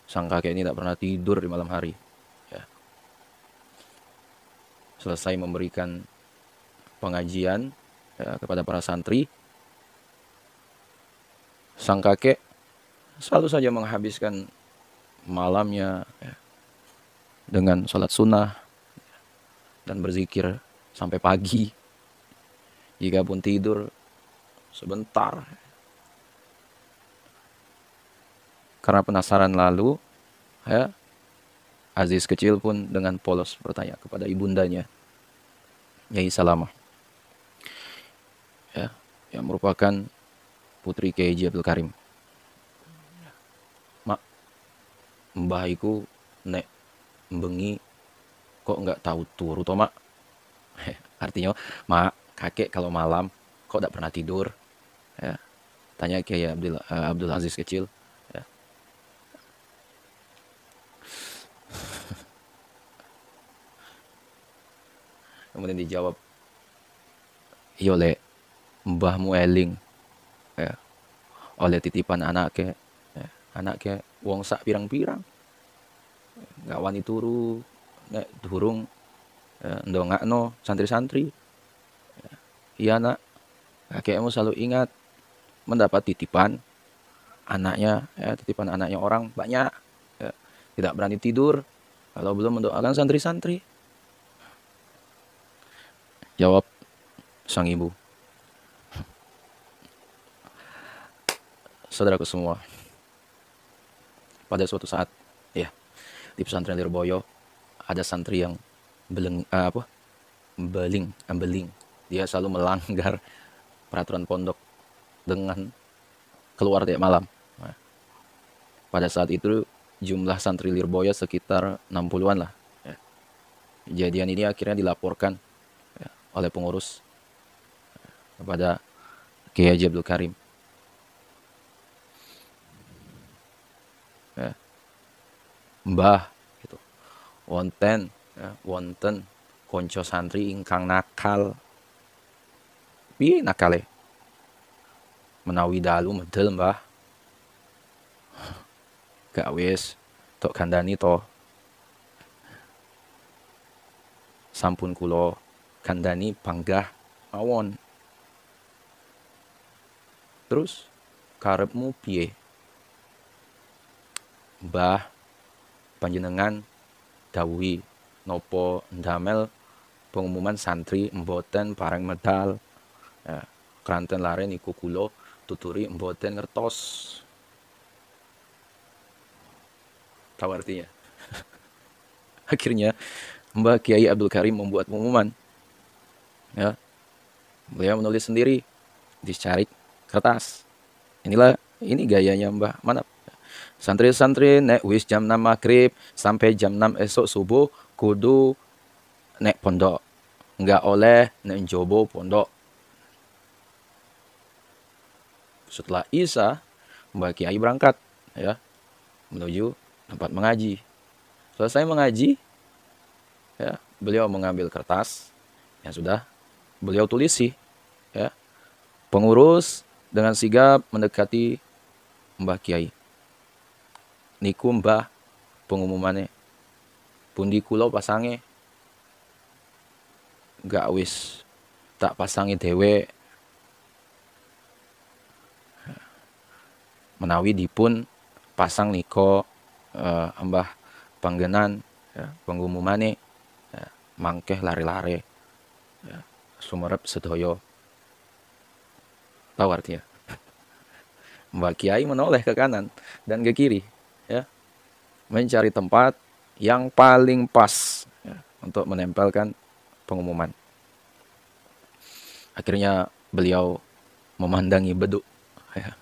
sang kakek ini tak pernah tidur di malam hari. Ya. Selesai memberikan pengajian ya, kepada para santri, sang kakek selalu saja menghabiskan malamnya ya, dengan sholat sunnah dan berzikir sampai pagi. Jika pun tidur sebentar. Karena penasaran lalu, ya, Aziz kecil pun dengan polos bertanya kepada ibundanya, Nyai Salamah, ya, yang merupakan putri Kiai Haji Abdul Karim. Mak, mbah iku nek bengi kok nggak tahu turu toh mak? Artinya, mak, kakek kalau malam kok tidak pernah tidur? Ya, tanya Kiai Abdul Aziz kecil. Ya. Kemudian dijawab, iya le, mbahmu eling, ya, oleh titipan anaknya, ya, anaknya wong sak pirang-pirang, nggak wani turu, nek durung ya, ndongakno santri-santri. Ya, iya nak, kakekmu selalu ingat mendapat titipan anaknya, ya, titipan anaknya orang banyak, ya, tidak berani tidur kalau belum mendoakan santri-santri. Jawab sang ibu, saudaraku semua, pada suatu saat ya di pesantren Lirboyo ada santri yang beling, dia selalu melanggar peraturan pondok dengan keluar tiap malam. Nah, pada saat itu jumlah santri Lirboyo sekitar 60-an lah. Ya. Kejadian ini akhirnya dilaporkan ya, oleh pengurus kepada Kiai Haji Abdul Karim. Ya. Mbah, gitu. Wonten konco santri ingkang nakal. Piye nakale? Menawi dalu medel mbah, gak wis tok kandhani to. Sampun kula kandhani panggah mawon. Terus karepmu piye? Mbah panjenengan dawuhi nopo ndamel pengumuman santri mboten pareng medal. Ya, kranten lare niku kula tuturi mboten ngertos. Tahu artinya? Akhirnya Mbah Kiai Abdul Karim membuat pengumuman. Ya, beliau menulis sendiri, dicari kertas. Ini gayanya Mbah Manap. Santri-santri nek wis jam 6 maghrib sampai jam 6 esok subuh kudu nek pondok. Nggak oleh nek jobo pondok. Setelah Isya, Mbah Kiai berangkat ya menuju tempat mengaji. Selesai mengaji, ya, beliau mengambil kertas yang sudah beliau tulisi. Ya. Pengurus dengan sigap mendekati Mbah Kiai. Niku Mbah pengumumannya. Pundi kula pasange. Gak wis tak pasangi dewe. Menawi dipun pasang niko Mbah panggenan ya, pengumumane ya, mangkeh lare-lare ya, sumerep sedoyo. Tahu artinya? Mbah Kiai menoleh ke kanan dan ke kiri ya, mencari tempat yang paling pas ya, untuk menempelkan pengumuman. Akhirnya beliau memandangi beduk ya.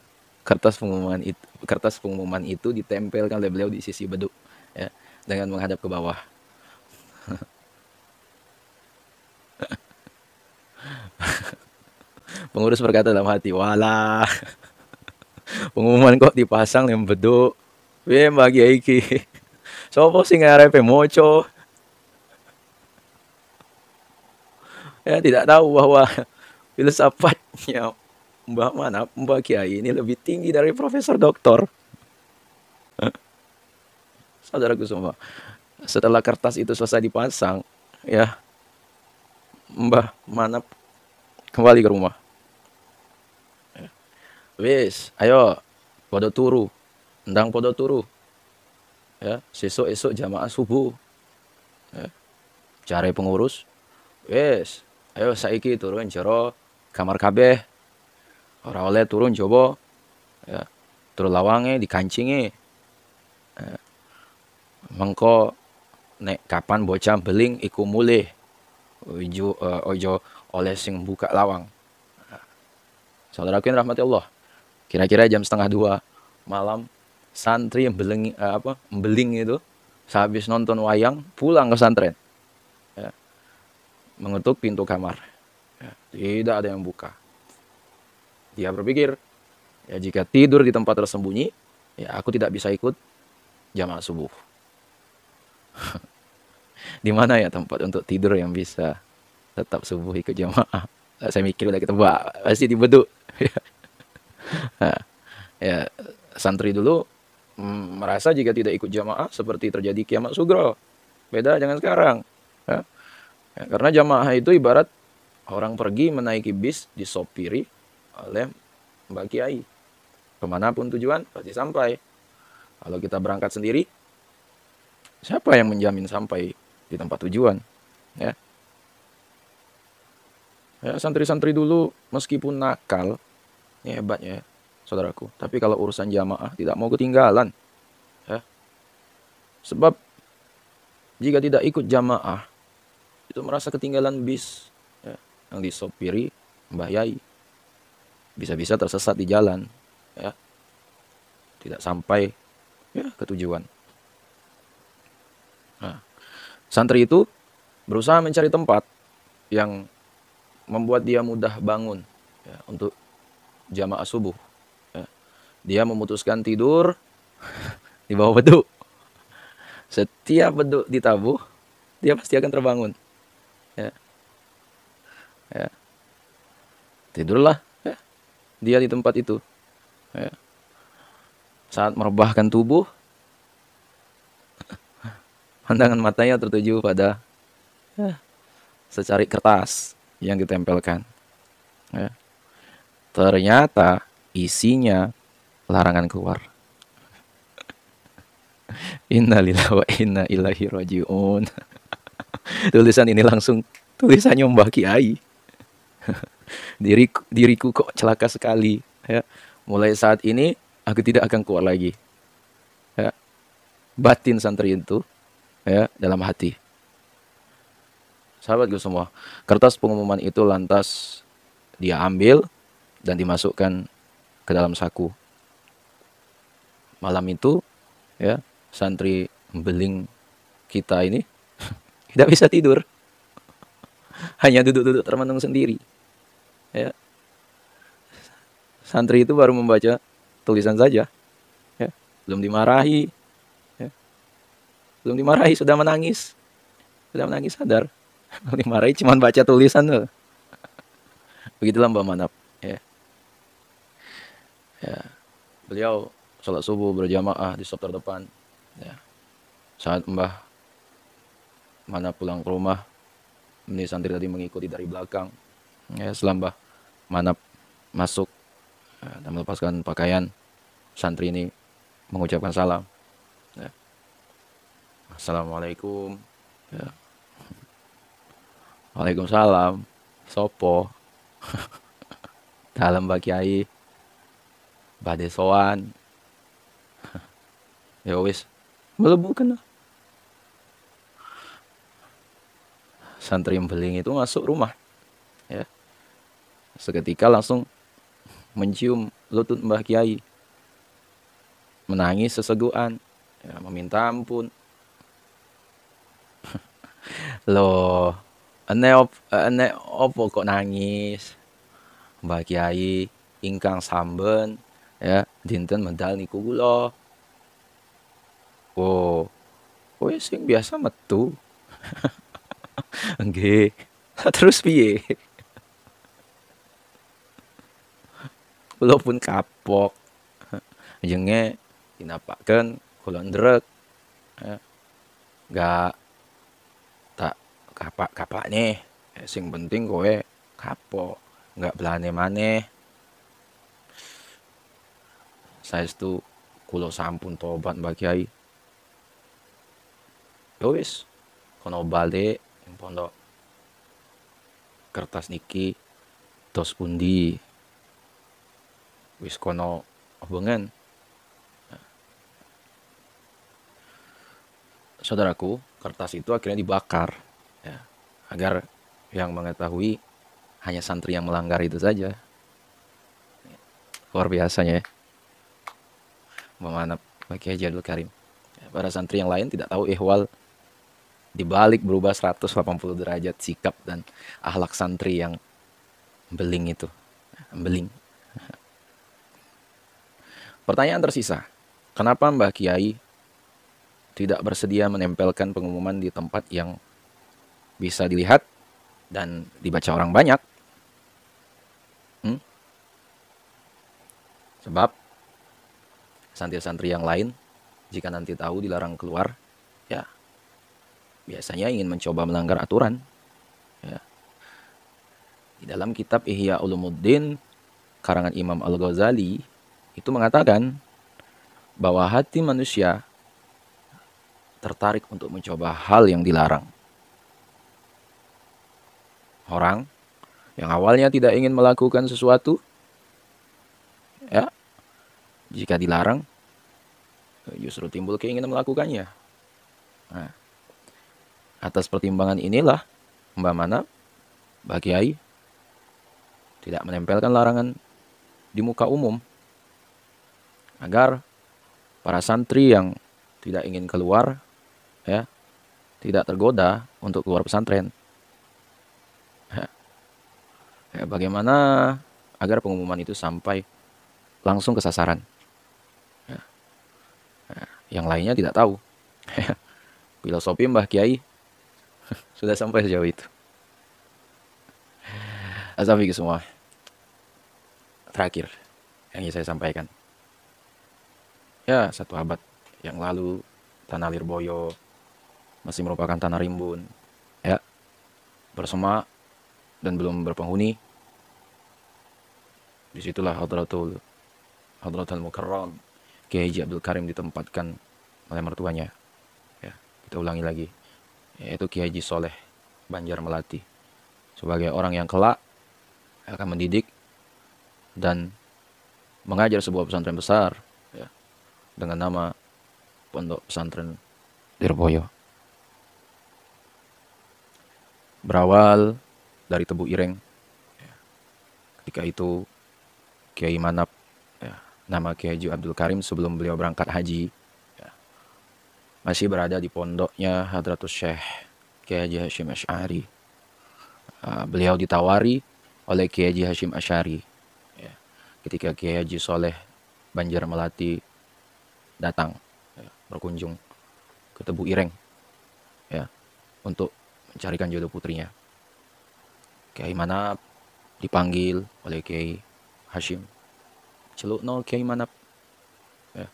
Kertas pengumuman itu ditempelkan oleh beliau di sisi beduk ya, dengan menghadap ke bawah. Pengurus berkata dalam hati, walah, pengumuman kok dipasang yang beduk. Weh Mbah Kiai iki. Sopo sing ngarepe moco? Ya tidak tahu bahwa filsafatnya Mbah Manap, Mbah Kiai ini lebih tinggi dari profesor doktor. Saudaraku semua, setelah kertas itu selesai dipasang, ya, Mbah Manap kembali ke rumah. Wis, ayo, podo turu, ndang podo turu. Ya, sesuk-esuk jamaah subuh. Ya, cari pengurus, wis, ayo saiki turun jero kamar kabeh. Ora oleh turun coba ya, turun lawange dikancingi ya. Mengko nek kapan bocah beling iku mulih ojo oleh sing buka lawang. Saudaraku yang rahmati Allah, kira-kira jam 1:30 malam santri yang beling itu sehabis nonton wayang pulang ke santren ya, mengetuk pintu kamar ya, tidak ada yang buka. Dia berpikir, ya jika tidur di tempat tersembunyi, ya aku tidak bisa ikut jamaah subuh. Di mana ya tempat untuk tidur yang bisa tetap subuh ikut jamaah? Saya mikir udah ketebak, pasti di beduk. Nah, ya santri dulu merasa jika tidak ikut jamaah seperti terjadi kiamat sugro. Beda jangan sekarang. Ya. Ya, karena jamaah itu ibarat orang pergi menaiki bis disopiri oleh Mbak Kiai. Kemanapun tujuan pasti sampai. Kalau kita berangkat sendiri, siapa yang menjamin sampai di tempat tujuan? Ya, ya santri-santri dulu meskipun nakal, ini hebat ya saudaraku. Tapi kalau urusan jamaah tidak mau ketinggalan. Ya. Sebab jika tidak ikut jamaah, itu merasa ketinggalan bis ya, yang disopiri Mbah Yai. Bisa-bisa tersesat di jalan, ya, tidak sampai ya ke tujuan. Nah, santri itu berusaha mencari tempat yang membuat dia mudah bangun ya, untuk jamaah subuh. Ya. Dia memutuskan tidur di bawah beduk. Setiap beduk ditabuh, dia pasti akan terbangun. Ya. Ya. Tidurlah ya, dia di tempat itu. Ya. Saat merebahkan tubuh, pandangan matanya tertuju pada secari kertas yang ditempelkan. Ya. Ternyata isinya larangan keluar. Innalillahi wa inna ilaihi rajiun. Tulisan ini langsung tulisannya Mbah Kiai. Diriku kok celaka sekali. Ya. Mulai saat ini aku tidak akan keluar lagi. Ya. Batin santri itu ya dalam hati. Sahabatku semua, kertas pengumuman itu lantas dia ambil dan dimasukkan ke dalam saku. Malam itu ya santri beling kita ini tidak bisa tidur. Hanya duduk-duduk termenung sendiri. Ya. Santri itu baru membaca tulisan saja. Ya. Belum dimarahi. Ya. Belum dimarahi, sudah menangis. Sudah menangis sadar. Belum dimarahi, cuma baca tulisan tuh. Begitulah Mbak Manap. Ya. Ya. Beliau sholat subuh berjamaah di sop terdepan. Ya. Saat Mbah Manap pulang ke rumah, ini santri tadi mengikuti dari belakang. Ya, setelah Mbah Manap masuk dan melepaskan pakaian, santri ini mengucapkan salam. Ya. Assalamualaikum. Ya. Waalaikumsalam. Sopo. Dalam Mbak Kiai. Bade sowan. Ya wis, melebu kena. Santri beling itu masuk rumah. Ya. Seketika langsung mencium lutut Mbah Kiai. Menangis sesegukan. Ya, meminta ampun. Loh, ene opo kok nangis? Mbah Kiai ingkang samben ya dinten medal niku kula. Oh, kowe sing biasa metu. Nggih. Terus piye? Kula pun kapok. Jenge dinapaken kula ndrek. Ya. Gak tak kapak nih. Sing penting kowe kapok, nggak belane maneh. Saestu kula sampun tobat Mbak Kiai. Ya wis, kono balik ing pondok. Kertas niki tos pundi. Wis kono obengen. Saudaraku, kertas itu akhirnya dibakar ya, agar yang mengetahui hanya santri yang melanggar itu saja. Luar biasanya ya. Memanap Mbah Kiai Jadul Karim. Para santri yang lain tidak tahu ihwal dibalik berubah 180 derajat sikap dan akhlak santri yang beling itu. Beling. Pertanyaan tersisa, kenapa Mbah Kiai tidak bersedia menempelkan pengumuman di tempat yang bisa dilihat dan dibaca orang banyak? Sebab santri-santri yang lain jika nanti tahu dilarang keluar, ya biasanya ingin mencoba melanggar aturan. Ya. Di dalam kitab Ihya Ulumuddin karangan Imam Al-Ghazali itu mengatakan bahwa hati manusia tertarik untuk mencoba hal yang dilarang. Orang yang awalnya tidak ingin melakukan sesuatu, ya, jika dilarang, justru timbul keinginan melakukannya. Nah, atas pertimbangan inilah Mbah Manap, Mbah Kiai tidak menempelkan larangan di muka umum agar para santri yang tidak ingin keluar ya tidak tergoda untuk keluar pesantren. Ya, bagaimana agar pengumuman itu sampai langsung ke sasaran. Ya. Nah, yang lainnya tidak tahu. Filosofi Mbah Kiai sudah sampai sejauh itu. Asal semua. terakhir yang ingin saya sampaikan. Ya, 1 abad yang lalu tanah Lirboyo masih merupakan tanah rimbun, ya, bersema dan belum berpenghuni. Disitulah Hadratul Mukarram Kiai Haji Abdul Karim ditempatkan oleh mertuanya. Ya, kita ulangi lagi, yaitu Kiai Haji Soleh Banjar Melati, sebagai orang yang kelak akan mendidik dan mengajar sebuah pesantren besar, ya, dengan nama Pondok Pesantren Lirboyo. Berawal dari Tebu Ireng, ya, ketika itu Kiai Manap, ya, nama Kiai Haji Abdul Karim sebelum beliau berangkat haji, ya, masih berada di pondoknya Hadratus Syekh Kiai Haji Hashim Asy'ari. Beliau ditawari oleh Kiai Haji Hashim Asy'ari, ya, ketika Kiai Haji Soleh Banjar Melati datang, ya, berkunjung ke Tebu Ireng, ya, untuk mencarikan jodoh putrinya. Kiai Manap dipanggil oleh Kiai Hashim, celukno Kiai Manap, ya,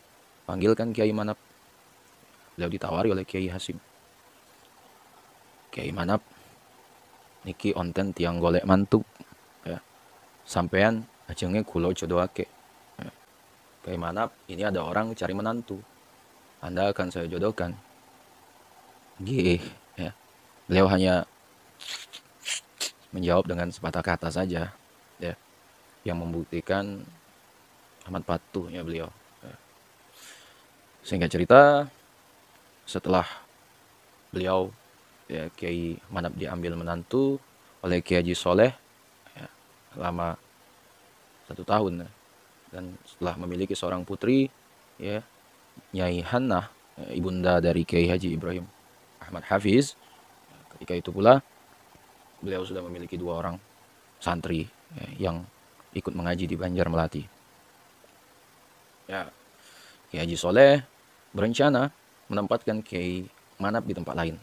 panggilkan Kiai Manap. Beliau ditawari oleh Kiai Hashim, Kiai Manap niki onten tiang golek mantu, ya, sampean ajenge kula jodohake. Ya. Kiai Manap, ini ada orang cari menantu, Anda akan saya jodohkan. Gih, ya. Beliau hanya menjawab dengan sepatah kata saja, ya, yang membuktikan amat patuhnya beliau. Ya. Singkat cerita, setelah beliau, ya, Kiai Manap diambil menantu oleh Kiai Haji Soleh, ya, selama 1 tahun, ya. Dan setelah memiliki seorang putri, ya, Nyai Hannah, ya, ibunda dari Kiai Haji Ibrahim Ahmad Hafiz, ketika itu pula beliau sudah memiliki 2 orang santri, ya, yang ikut mengaji di Banjar Melati. Ya, Kiai Haji Soleh berencana menempatkan Kiai Manap di tempat lain,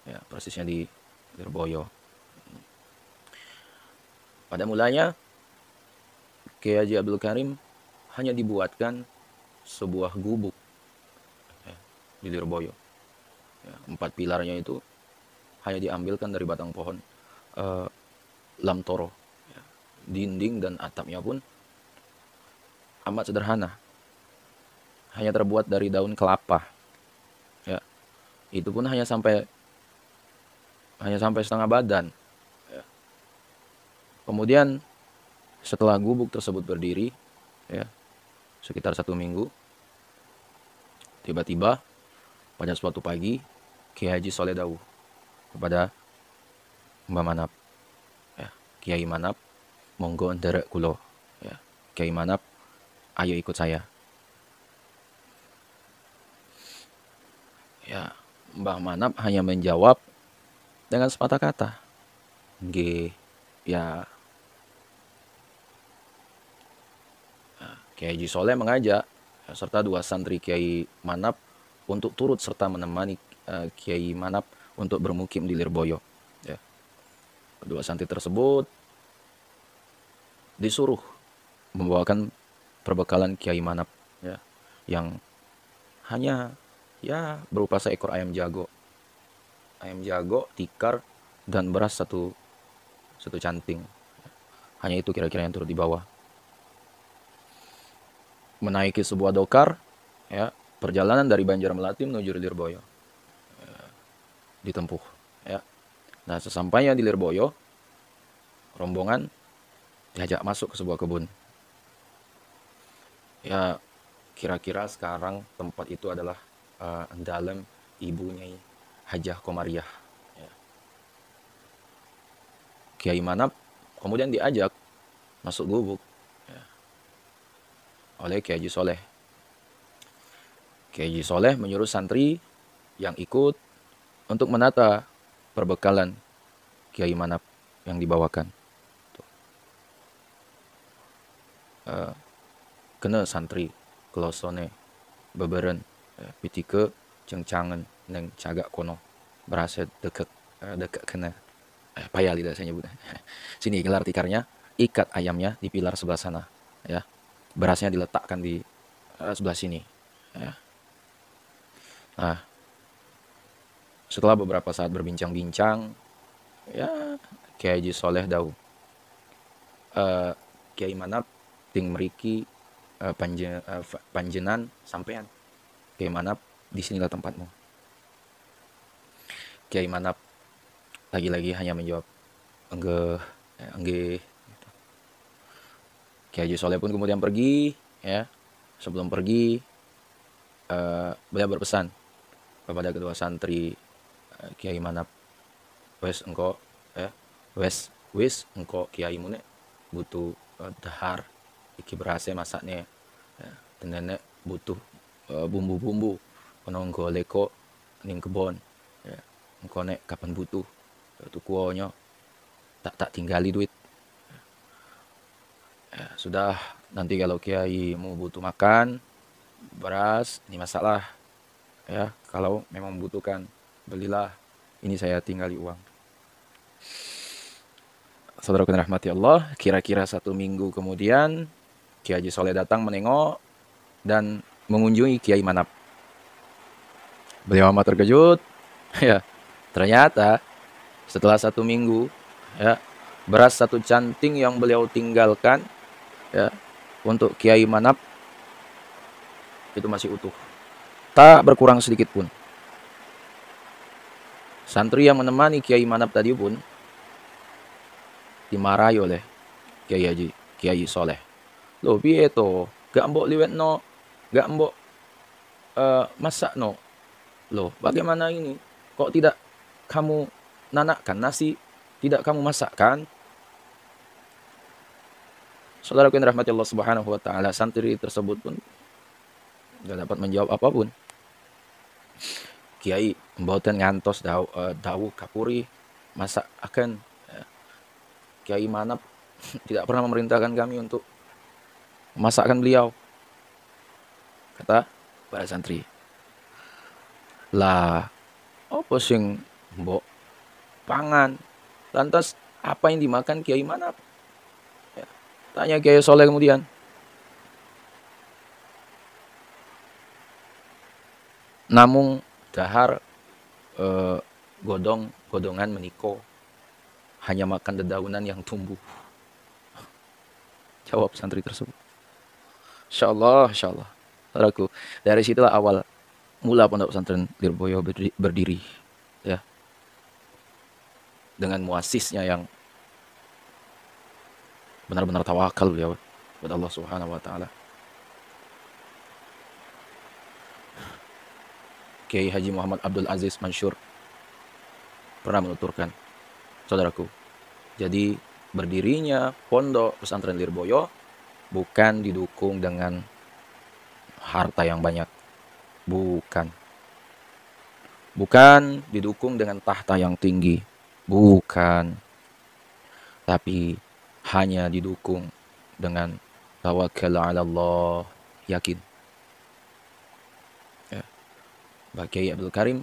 ya, persisnya di Lirboyo. Pada mulanya Kiai Haji Abdul Karim hanya dibuatkan sebuah gubuk, ya, di Lirboyo. Ya, 4 pilarnya itu hanya diambilkan dari batang pohon lamtoro. Ya. Dinding dan atapnya pun amat sederhana, hanya terbuat dari daun kelapa. Ya. Itu pun hanya sampai setengah badan. Ya. Kemudian setelah gubuk tersebut berdiri, ya, sekitar 1 minggu, tiba-tiba pada suatu pagi Kiai Haji Soleh dawuh kepada Mbah Manap, ya, Kiai Manap, monggo nderek kula, ya, Kiai Manap, ayo ikut saya. Ya, Mbah Manap hanya menjawab dengan sepatah kata, nggih, ya. Kiai Haji Soleh mengajak, ya, serta 2 santri Kiai Manap untuk turut serta menemani Kiai Manap untuk bermukim di Lirboyo. Ya. Kedua santri tersebut disuruh membawakan perbekalan Kiai Manap, ya, yang hanya, ya, berupa seekor ayam jago, tikar, dan beras satu canting. Hanya itu kira-kira yang turut dibawa. Menaiki sebuah dokar, ya, perjalanan dari Banjar Melati menuju Lirboyo, ya, ditempuh. Ya. Nah, sesampainya di Lirboyo, rombongan diajak masuk ke sebuah kebun. Ya, kira-kira sekarang tempat itu adalah dalam Ibu Nyai Hajah Komariah. Ya. Kiai Manap kemudian diajak masuk gubuk, ya, oleh Kiai Haji Soleh. Kiai Haji Soleh menyuruh santri yang ikut untuk menata perbekalan Kiai Manap yang dibawakan. Kena santri kelosone beberen, ya, pitike cengcangen neng cagak kono berasa deket kena payah lidah saya nyebut. Sini gelar tikarnya, ikat ayamnya di pilar sebelah sana. ya. Berasnya diletakkan di sebelah sini, ya. Nah, setelah beberapa saat berbincang-bincang, ya Kiai Haji Soleh Daud, Kiai Manap ting meriki panjenan sampean. Kiai Manap, disinilah tempatmu. Kiai Manap lagi-lagi hanya menjawab enggak, enggak. Kiai Haji Soleh pun kemudian pergi, ya. Sebelum pergi, beliau berpesan kepada kedua santri, Kiai Manap, wes engko, ya, wes engko Kiai mune butuh dahar iki berase masaknya, ya. Dan nenek butuh bumbu-bumbu ono goleko ning kebon, ya. Engko nek kapan butuh tukuonyo tak tinggali duit. Ya, sudah, nanti kalau Kiai mau butuh makan beras, ini masalah, ya. Kalau memang membutuhkan, belilah, ini saya tinggali uang. Saudaraku yang rahmati Allah, kira-kira 1 minggu kemudian Kiai Haji Soleh datang menengok dan mengunjungi Kiai Manap. Beliau amat terkejut, ya. Ternyata setelah 1 minggu, ya, beras 1 canting yang beliau tinggalkan, ya, untuk Kiai Manap itu masih utuh, tak berkurang sedikit pun. Santri yang menemani Kiai Manap tadi pun dimarahi oleh Kiai Soleh. Loh, piye to? Gak mbok liwetno, gak mbok masakno. Loh, bagaimana ini? Kok tidak kamu nanakkan nasi? Tidak kamu masakkan? Saudaraku yang dirahmati Allah Subhanahu wa taala, santri tersebut pun gak dapat menjawab apapun. Kiai mboten ngantos dawuh kapuri masak akan, ya. Kiai Manap tidak pernah memerintahkan kami untuk memasakkan beliau, kata para santri. Lah, apa sing mbok pangan? Lantas apa yang dimakan Kiai Manap? Ya, tanya Kiai Soleh kemudian. Namung dahar godongan meniko, hanya makan dedaunan yang tumbuh. Jawab santri tersebut. Insyaallah, insyaallah. Saudaraku, dari situlah awal mula Pondok Pesantren Lirboyo berdiri, ya. Dengan muasisnya yang benar-benar tawakal beliau kepada Allah Subhanahu wa taala. Kiai Haji Muhammad Abdul Aziz Mansur pernah menuturkan, saudaraku, jadi berdirinya Pondok Pesantren Lirboyo bukan didukung dengan harta yang banyak, bukan didukung dengan tahta yang tinggi, bukan, tapi hanya didukung dengan tawakkal 'ala Allah, yakin. Mbah Kiai Abdul Karim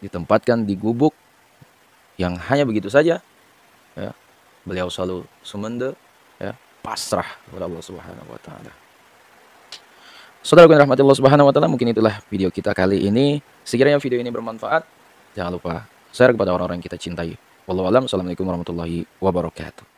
ditempatkan di gubuk yang hanya begitu saja, ya. Beliau selalu sumende, ya, pasrah kepada Allah Subhanahu wa taala. Saudara yang rahmati Allah Subhanahu wa taala, mungkin itulah video kita kali ini. Sekiranya video ini bermanfaat, jangan lupa share kepada orang-orang yang kita cintai. Wallahu a'lam. Assalamualaikum warahmatullahi wabarakatuh.